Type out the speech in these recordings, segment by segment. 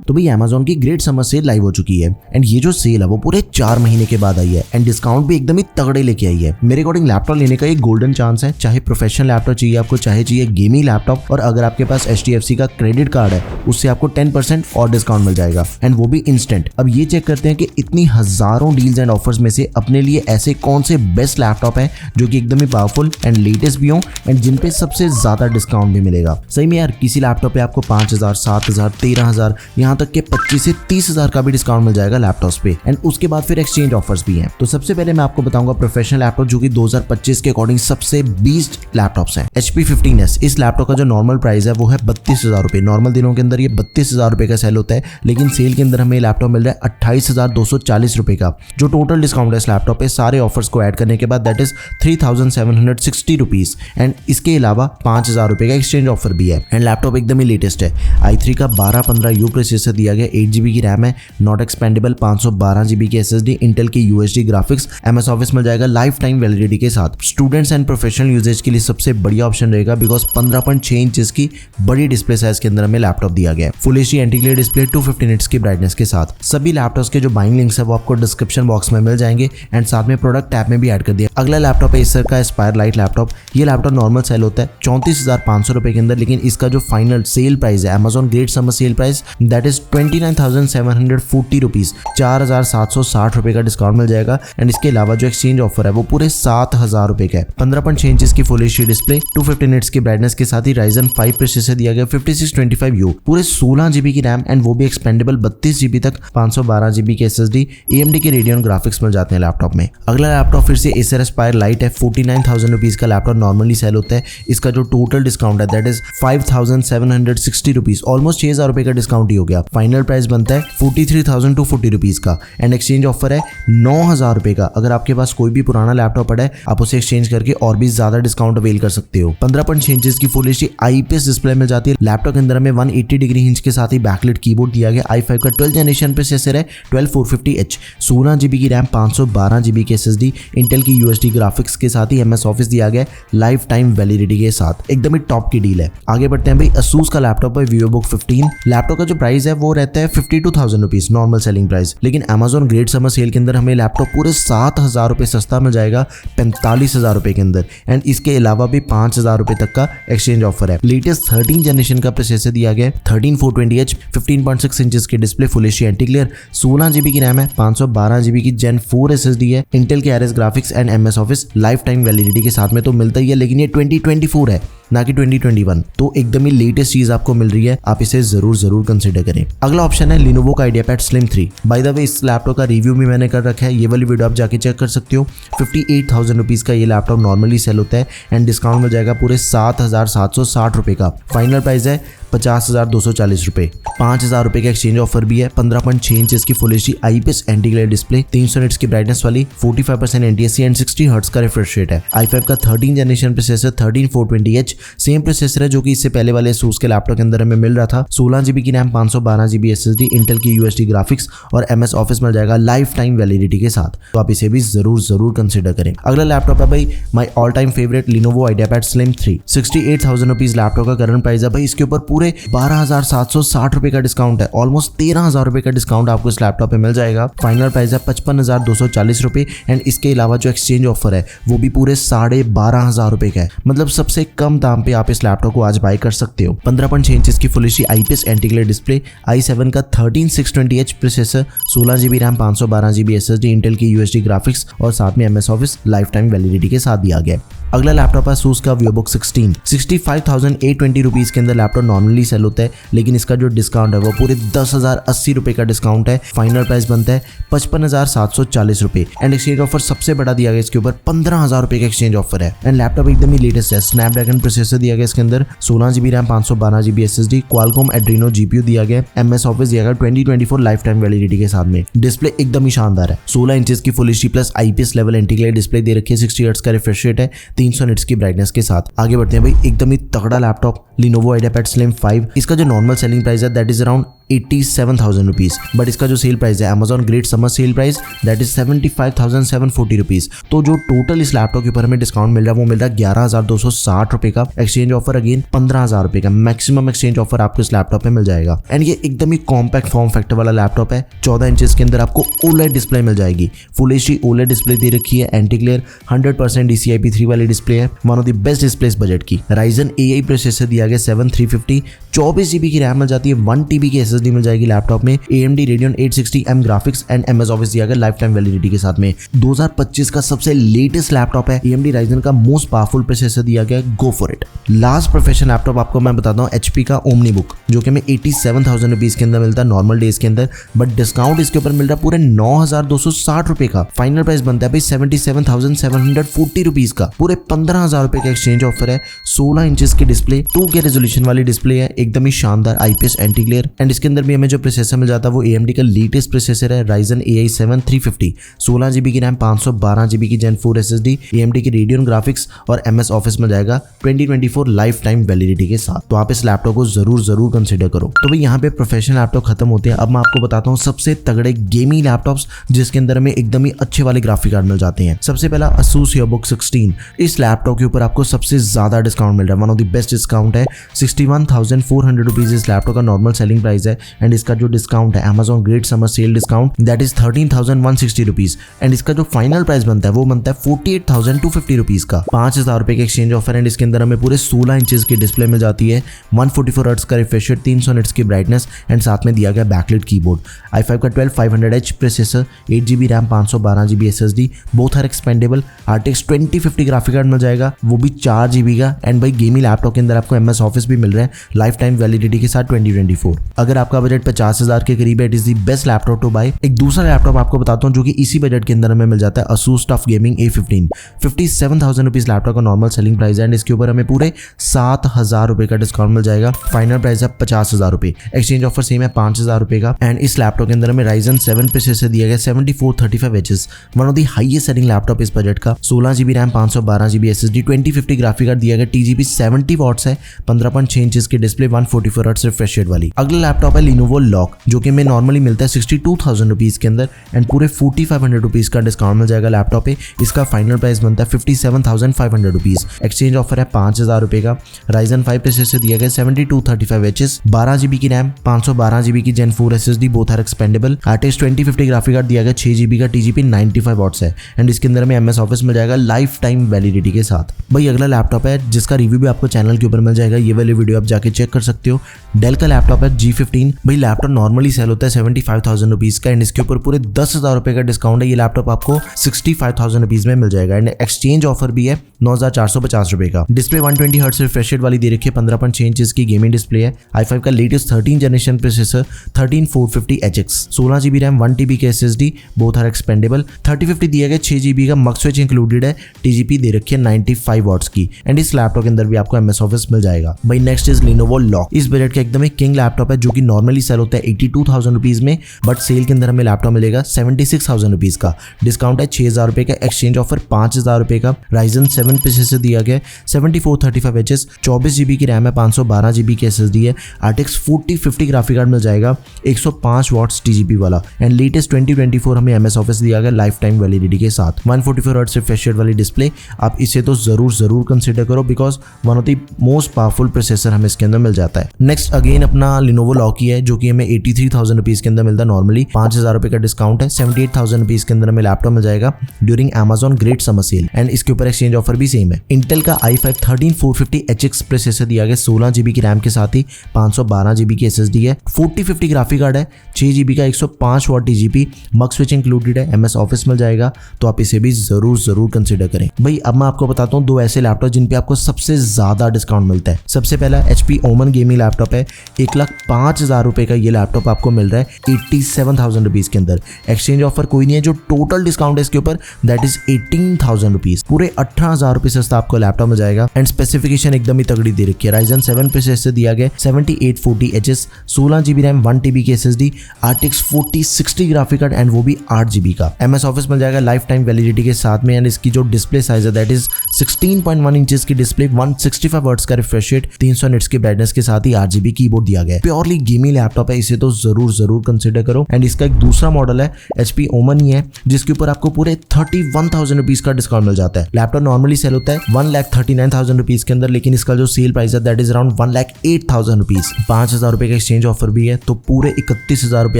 तो भाई Amazon की ग्रेट समर सेल लाइव हो चुकी है एंड ये जो सेल है वो पूरे 4 महीने के बाद आई है एंड डिस्काउंट भी एकदम ही तगड़े लेके आई है। मेरे अकॉर्डिंग लैपटॉप लेने का एक गोल्डन चांस है, चाहे प्रोफेशनल लैपटॉप चाहिए आपको, चाहे चाहिए गेमिंग लैपटॉप, और अगर आपके पास HDFC का क्रेडिट कार्ड है उससे आपको 10% और डिस्काउंट मिल जाएगा एंड वो भी इंस्टेंट। अब ये चेक करते हैं कि इतनी हजारों डील्स एंड ऑफर्स में से अपने लिए ऐसे कौन से बेस्ट लैपटॉप है जो कि एकदम ही पावरफुल एंड लेटेस्ट भी हो एंड जिन पे सबसे ज्यादा डिस्काउंट भी मिलेगा। सही में यार, किसी लैपटॉप पे आपको 5000, 7000, 13000, यहाँ तक के 25 से 30,000 का भी डिस्काउंट मिल जाएगा लैपटॉप्स पे एंड उसके बाद फिर एक्सचेंज ऑफर्स भी हैं। तो सबसे पहले मैं आपको बताऊंगा प्रोफेशनल लैपटॉप जो कि 2025 के अकॉर्डिंग सबसे बीस्ट लैपटॉप्स हैं। HP 15s, इस लैपटॉप का जो नॉर्मल प्राइस है वो है 32,000 रुपए। नॉर्मल दिनों के अंदर ये 32,000 रुपए का सेल होता है, लेकिन सेल के अंदर हमें लैपटॉप मिल रहा है 28,240 रुपए का। जो टोटल डिस्काउंट है इस लैपटॉप पे सारे ऑफर्स को ऐड करने के बाद दैट इज 3,760 रुपीज एंड इसके अलावा 5,000 रुपए का एक्सचेंज ऑफर भी है एंड लैपटॉप एकदम ही लेटेस्ट है। i3 का 1215U प्रोसेसर दिया गया, 8GB की रैम है, नॉट एक्सपेंडेबल, 512GB की SSD, इंटेल की UHD ग्राफिक्स, MS ऑफिस मिल जाएगा लाइफ टाइम वैलिडिटी के साथ। स्टूडेंट्स एंड प्रोफेशनल यूजेज के लिए सबसे बढ़िया ऑप्शन रहेगा बिकॉज 15.6 इंचेस की बड़ी डिस्प्ले साइज के अंदर हमें लैपटॉप दिया गया है। Full HD anti-glare display 250 nits की ब्राइटनेस के साथ। सभी लैपटॉप्स के जो बाइंग लिंक्स है वो आपको डिस्क्रिप्शन बॉक्स में मिल जाएंगे एंड साथ में प्रोडक्ट टैब में भी ऐड कर दिया। अगला लैपटॉप है एसर का एस्पायर लाइट लैपटॉप। ये लैपटॉप नॉर्मल सेल होता है 34,500 रुपए के अंदर, लेकिन इसका जो फाइनल सेल प्राइस है Amazon great summer sale price that is 29,740 rupees, 4,760 रुपए का डिस्काउंट मिल जाएगा एंड इसके अलावा जो एक्सचेंज ऑफर है वो पूरे 7,000 रुपए का है। 15.6 इंचेस की फुल HD डिस्प्ले, 250 निट्स की ब्राइटनेस के साथ ही Ryzen 5 प्रोसेसर दिया गया, 5625U, पूरे 16GB की रैम एंड वो भी एक्सपेंडेबल 32GB तक, 512GB की SSD, AMD के रेडियन ग्राफिक्स मिल जाते हैं लैपटॉप में। अगला लैपटॉप फिर से एसर एस्पायर लाइट है, 49,000 रुपीज का लैपटॉप नॉर्मली सेल होता है। इसका जो टोटल डिस्काउंट है दैट इज 5,760 रुपीज, ऑलमोस्ट 6,000 रुपए का डिस्काउंट ही हो गया। फाइनल प्राइस बनता है 43,240 रुपीज का एंड एक्सचेंज ऑफर है 9,000 रुपए का। अगर आपके पास कोई भी पुराना लैपटॉप पड़ा है आप उसे एक्सचेंज करके और भी ज्यादा डिस्काउंट अवेल कर सकते हो। 15.6 इंचेस की फुल HD IPS डिस्प्ले मिल जाती है। लैपटॉप के अंदर हमें 180 डिग्री हिंज के साथ ही बैकलाइट कीबोर्ड दिया गया। i5 का 12th जनरेशन प्रोसेसर है, 12450H, 16GB की रैम, 512GB की SSD, इंटेल की UHD ग्राफिक्स के साथ ही MS ऑफिस दिया गया लाइफ टाइम वैलिडिटी के साथ। एकदम ही टॉप की डील है। आगे बढ़ते हैं भाई, Asus का लैपटॉप है VivoBook 15। लैपटॉप का जो प्राइस है वो रहता है 52,000 रुपीज नॉर्मल सेलिंग प्राइस, लेकिन Amazon ग्रेट समर सेल के अंदर हमें लैपटॉप पूरे 7,000 रुपए सस्ता मिल जाएगा 45,000 रुपए के अंदर एंड इसके अलावा भी 5,000 रुपए तक का एक्सचेंज ऑफर है। लेटेस्ट 13 जनरेशन का प्रोसेसर दिया गया, 13420H, 15.6 इंचेस की display, full HD anti-glare, 16GB की रैम है, 512GB की Gen 4 SSD है, इंटेल के RS graphics and MS office life time validity के साथ में तो मिलता ही है, लेकिन ये 2024 है ना कि 2021, तो एकदम ही लेटेस्ट चीज आपको मिल रही है, आप इसे जरूर कंसिडर करें। अगला ऑप्शन है Lenovo का IdeaPad Slim 3। By the way इस लैपटॉप का रिव्यू भी मैंने कर रखा है, ये वाली वीडियो आप जाके चेक कर सकते हो। 58,000 रुपीज का ये लैपटॉप नॉर्मली सेल होता है एंड डिस्काउंट मिल जाएगा पूरे 7,760 रुपए का। फाइनल प्राइस है 50,240 रुपए। 5,000 रुपए का एक्सचेंज ऑफर भी है। 15.6 इंचेस की full HD IPS anti-glare display, 300 nits की ब्राइटनेस वाली, 45% NTSC एंड 60 हर्ट्ज का रिफ्रेश रेट है। i5 का 13 generation processor, 13420H, same processor है जो कि इससे पहले वाले Asus के लैपटॉप के अंदर हमें मिल रहा था। 16GB की रैम, 512GB SSD, इंटेल की UHD ग्राफिक्स और MS ऑफिस मिल जाएगा लाइफ टाइम वैलिडिटी के साथ, तो आप इसे भी जरूर कंसिडर करें। अगला लैपटॉप है भाई my all time favourite Lenovo IdeaPad Slim 3। 68,000 rupees laptop का करंट प्राइस है भाई। इसके ऊपर पूरे 12,760 रुपए का डिस्काउंट है, ऑलमोस्ट 13,000 रुपए का डिस्काउंट आपको इस लैपटॉप पे मिल जाएगा। फाइनल प्राइस है 55,240 रुपए एंड इसके अलावा जो एक्सचेंज ऑफर है वो भी पूरे 12,500 रुपए का है। मतलब सबसे कम दाम पे आप इस लैपटॉप को आज बाय कर सकते हो। 15.6 इंचेस की full HD IPS anti-glare display, i7 का 13620H processor, 16GB RAM, 512GB SSD, Intel की UHD ग्राफिक्स और साथ में MS office life time validity के साथ दिया गया। अगला लैपटॉप है Asus का VivoBook 16। 65,820 रुपीज के अंदर लैपटॉप नॉर्मली सेल होता है, लेकिन इसका जो डिस्काउंट है वो पूरे 10,080 रुपए का डिस्काउंट है। फाइनल प्राइस बनता है 55,740 रुपए एंड एक्सचेंज ऑफर सबसे बड़ा दिया गया इसके ऊपर 15,000 रुपए का एक्सचेंज ऑफर है एंड लैपटॉप एकदम ही लेटेस्ट है। स्नैपड्रैगन प्रोसेसर दिया गया इसके अंदर, 16GB RAM, 512GB SSD, Qualcomm Adreno GPU दिया गया, MS ऑफिस दिया गया 2024 लाइफ टाइम वैलिडिटी के साथ में। डिस्प्ले एकदम ही शानदार है, 16 इंचेस की full HD plus IPS level anti glare display दे रखी है, 60 हर्ट्ज का रिफ्रेश रेट है, 300 निट्स की ब्राइटनेस के साथ। आगे बढ़ते हैं भाई, एकदम ही तगड़ा लैपटॉप Lenovo IdeaPad Slim 5। इसका जो नॉर्मल सेलिंग प्राइस है that is around 87,000 rupees, but इसका जो सेल प्राइस है Amazon great summer sale price that is 75,740 rupees. तो जो टोटल इस लैपटॉप के ऊपर हमें डिस्काउंट मिल रहा है वो मिल रहा है 11,260 रुपए का। एक्सचेंज ऑफर अगेन 15,000 रुपए का मैक्सिमम एक्सचेंज ऑफर आपको इस लैपटॉप पे मिल जाएगा। एंड ये एकदम ही कॉम्पैक्ट फॉर्म फैक्टर वाला लैपटॉप है। 14 इंचेस के अंदर आपको OLED डिस्प्ले मिल जाएगी। फुल HD OLED डिस्प्ले दे रखी है, एंटी ग्लेयर 100% DCI-P3 वाली डिस्प्ले है, one of the best displace budget की। Ryzen AI प्रोसेसर दिया गया 7350, 24 GB की रैम मिल जाती है, 1 TB की SSD मिल जाएगी लैपटॉप में। AMD Radeon 860M graphics and MS office दिया गया लाइफ टाइम वैलिडिटी के साथ में। 2025 का सबसे लेटेस्ट लैपटॉप है। AMD Ryzen का मोस्ट पावरफुल प्रोसेसर दिया गया, go for it. Last professional laptop आपको मैं बताता हूँ HP का OmniBook, जो कि हमें 87,000 रुपीज के अंदर मिलता है नॉर्मल डेज के अंदर, बट डिस्काउंट इसके ऊपर मिल रहा है पूरे 9,260 रुपए का। फाइनल प्राइस बनता है भाई 77,740 रुपीज का। पूरे 15,000 रुपए का एक्सचेंज ऑफर है। 16 इंचेस की डिस्प्ले, 2K रेजोल्यूशन वाली डिस्प्ले है, एकदम ही शानदार IPS एंटी ग्लेयर। एंड इसके अंदर भी हमें जो प्रोसेसर मिल जाता है वो AMD का लेटेस्ट प्रोसेसर है, Ryzen AI 7 350, 16 GB की रैम, 512 GB की Gen 4 SSD, AMD की Radeon ग्राफिक्स और MS ऑफिस मिल जाएगा 2024 लाइफ टाइम वैलिडिटी के साथ। तो आप इस लैपटॉप को जरूर कंसिडर करो। तो भाई यहाँ पे प्रोफेशनल लैपटॉप खत्म होते हैं। अब मैं आपको बताता हूँ सबसे तगड़े गेमिंग लैपटॉप्स जिसके अंदर हमें एकदम ही अच्छे वाले ग्राफिक कार्ड मिल जाते हैं। सबसे पहला Asus EbooK 16। इस लैपटॉप के ऊपर आपको सबसे ज्यादा डिस्काउंट मिल रहा है, one of the best discount है। 61,400 रुपीज इस लैपटॉप का नॉर्मल सेलिंग प्राइस है। एंड इसका जो डिस्काउंट है Amazon great summer sale discount that is 13,160 rupees. And इसका जो फाइनल प्राइस बनता है वो बनता है 48,250 रुपीज का। 5,000 रुपए के एक्सचेंज ऑफर। एंड इसके अंदर हमें पूरे 16 इंचेस की डिस्प्ले मिल जाती है, 144 हर्ट्ज का रिफ्रेश रेट, 300 निट्स की ब्राइटनेस एंड साथ में दिया गया बैकलिट कीबोर्ड। i5 का 12500H processor, 8 GB RAM, 512 GB SSD, both are expandable. RTX 2050 graphic card मिल जाएगा, वो भी 4 GB का। एंड भाई गेमिंग लैपटॉप के अंदर आपको MS ऑफिस भी मिल रहा है लाइफ टाइम वैलिडिटी के साथ 2024। अगर आपका बजट 50,000 के करीब है, it is the best laptop to buy. एक दूसरा लैपटॉप आपको बताता हूँ जो कि इसी बजट के अंदर हमें मिल जाता है, Asus TUF Gaming A15। 57,000 rupees laptop का नॉर्मल सेलिंग प्राइस है। एंड इसके ऊपर हमें पूरे 7,000 रुपए का डिस्काउंट मिल जाएगा। फाइनल प्राइस है 50,000 रुपए, एक्सचेंज ऑफर सेम है 5,000 रुपए का। एंड इस लैपटॉप के अंदर हमें Ryzen 7 प्रोसेसर दिया गया 7435Hz, one of the highest selling laptop इस बजट का। 16 GB RAM, 512 GB SSD, 2050 graphic card दिया गया, TGP 70 वॉट्स है, 15.6 इंचेस की डिस्प्ले, 144 हर्ट्ज रिफ्रेश रेट वाली। अगला लैपटॉप है Lenovo Lock, जो कि हमें नॉर्मली मिलता है 62,000 रुपीज के अंदर। एंड पूरे 4,500 रुपीज का डिस्काउंट मिल जाएगा लैपटॉप पे। इसका फाइनल प्राइस बनता है 57,500 रुपीज, एक्सचेंज ऑफर है 5,000 रुपए का। Ryzen 5 प्रोसेसर दिया गया 7235Hz, 12 GB की रैम, 512 GB की Gen 4 SSD, both are expandable. RTX 2050 graphic card दिया गया 6 GB का, TGP 95 वॉट्स है। एंड इसके अंदर हमें MS ऑफिस मिल जाएगा लाइफ टाइम वैलिडिटी के साथ। भाई अगला लैपटॉप है जिसका रिव्यू भी आपको चैनल के ऊपर मिल जाएगा, ये वाली वीडियो आप जाके चेक कर सकते हो। डेल का लैपटॉप है G15। भाई लैपटॉप नॉर्मली सेल होता है 75,000 रुपीज का। एंड इसके ऊपर पूरे 10,000 रुपए का डिस्काउंट है। ये लैपटॉप आपको 65,000 रुपीज में मिल जाएगा। एंड एक्सचेंज ऑफर भी है 9,450 रुपए का। डिस्प्ले 120 हर्ट्ज रिफ्रेश रेट वाली दे रखी है, 15.6 इंचेस की गेमिंग डिस्प्ले है। i5 का latest 13 generation processor, 13450HX, 16 GB RAM, 1 TB के SSD, बोथ आर एक्सपेंडेबल। 3050 दिया गया 6 GB का, मक स्विच इंक्लूडेड है, TGP दे रखी है 95 वॉट्स की। एंड इस लैपटॉप के अंदर भी आपको MS ऑफिस मिल जाएगा। भाई नेक्स्ट इज Lenovo Lock। इस बजट का एकदम एक किंग लैपटॉप है जो कि नॉर्मली सेल होता है 82,000 रुपीज में, बट सेल के अंदर हमें लैपटॉप मिलेगा 76,000 रुपीज का। डिस्काउंट है 6,000 रुपए का, एक्सचेंज ऑफर 5,000 रुपए का। Ryzen 7 प्रोसेसर दिया गया 7435Hz, 24 GB की रैम है, 512 GB की SSD है। RTX 4050 ग्राफिक कार्ड मिल जाएगा, 105 वॉट्स TGP वाला। एंड लेटेस्ट 2024 हमें MS ऑफिस दिया गया लाइफ टाइम वैलिडिटी के साथ। 144 हर्ट्ज रिफ्रेश रेट वाली डिस्प्ले, आप इसे तो जरूर कंसिडर करो because one of the most powerful processor हमें इसके अंदर मिल जाता है। नेक्स्ट अगेन अपना Lenovo Lock ही है जो कि हमें 83,000 रुपीज के अंदर मिलता है नॉर्मली। 5,000 रुपए का डिस्काउंट है, 78,000 रुपीज के अंदर हमें लैपटॉप मिल जाएगा during Amazon great summer sale. And इसके ऊपर एक्सचेंज ऑफर भी सेम है। इंटेल का i5 13450HX प्रोसेसर दिया गया 16 GB की रैम के साथ ही, 512 GB की SSD है, 4050 ग्राफिक कार्ड है, 6 GB का, 105 वॉट TGP, मक स्विच इंक्लूडेड है, MS ऑफिस मिल जाएगा। तो आप इसे भी जरूर कंसिडर करें। भाई अब मैं आपको बताता हूँ दो ऐसे लैपटॉप जिन पे आपको सबसे ज्यादा डिस्काउंट मिलता है। सबसे पहला HP Omen गेमिंग लैपटॉप है, 1,05,000 रुपए का ये लैपटॉप आपको मिल रहा है 87,000 रुपीज के अंदर। एक्सचेंज ऑफर कोई नहीं है, जो टोटल डिस्काउंट है इसके ऊपर दैट इज 18,000 रुपीज, पूरे 18,000 रुपए सस्ता आपको लैपटॉप मिल जाएगा। एंड स्पेसिफिकेशन एकदम ही तगड़ी दे रखी है। Ryzen 7 प्रोसेसर दिया गया 7840HS, 16 GB रैम, 1 TB की SSD, RTX 4060 graphic card and वो भी 8 GB का। MS ऑफिस मिल जाएगा लाइफ टाइम वैलिडिटी के साथ में। एंड इसकी जो डिस्प्ले साइज है दैट इज 16.1 इंचेस की डिस्प्ले, 165 हर्ट्ज का रिफ्रेश रेट, 300 निट्स की ब्राइटनेस के साथ ही 8 GB कीबोर्ड दिया गया है। प्योरली गेमिंग लैपटॉप है, इसे तो जरूर कंसिडर करो। एंड इसका एक दूसरा मॉडल है HP Omen ही है, जिसके ऊपर आपको पूरे 31,000 रुपीज का डिस्काउंट मिल जाता है। लैपटॉप नॉर्मली सेल होता है 1,39,000 रुपीज के अंदर, लेकिन इसका जो सेल प्राइस है दैट इज अराउंड 1,08,000 रुपीज। 5,000 रुपए का एक्सचेंज ऑफर भी है, तो पूरे 31,000 रुपए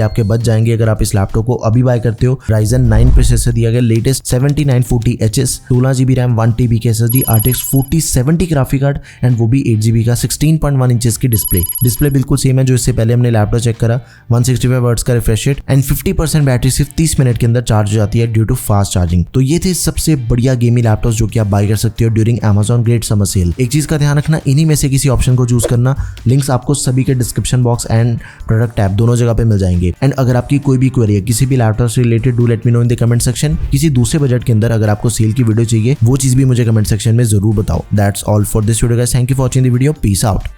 आपके बच जाएंगे अगर आप इस लैपटॉप को अभी बाय करते हो। Ryzen 9 प्रोसेसर दिया गया, latest 7940HS, 16GB RAM, 1TB के SSD, RTX 4070 graphic card and वो भी 8GB का 16.1 इंचेस की डिस्प्ले बिल्कुल सेम है जो इससे पहले हमने लैपटॉप चेक करा। 165 Hz का रिफ्रेश रेट एंड 50% बैटरी सिर्फ 30 मिनट के अंदर चार्ज हो जाती है ड्यू टू फास्ट चार्जिंग। तो ये थे सबसे बढ़िया गेमिंग लैपटॉप जो कि आप बाय कर सकते हो during Amazon great summer sale. एक चीज का ध्यान रखना, इन्हीं में से किसी ऑप्शन को चूज करना। लिंक्स आपको सभी के description box and product tab दोनों जगह पे मिल जाएंगे। एंड अगर आपकी कोई भी क्वेरी है किसी भी लैपटॉप से related, do let me know in the comment section. किसी दूसरे बजट के अंदर अगर आपको सेल की वीडियो चाहिए, वो चीज भी मुझे कमेंट सेक्शन में जरूर बताओ। That's all for this video guys, thank you for watching the video, peace out.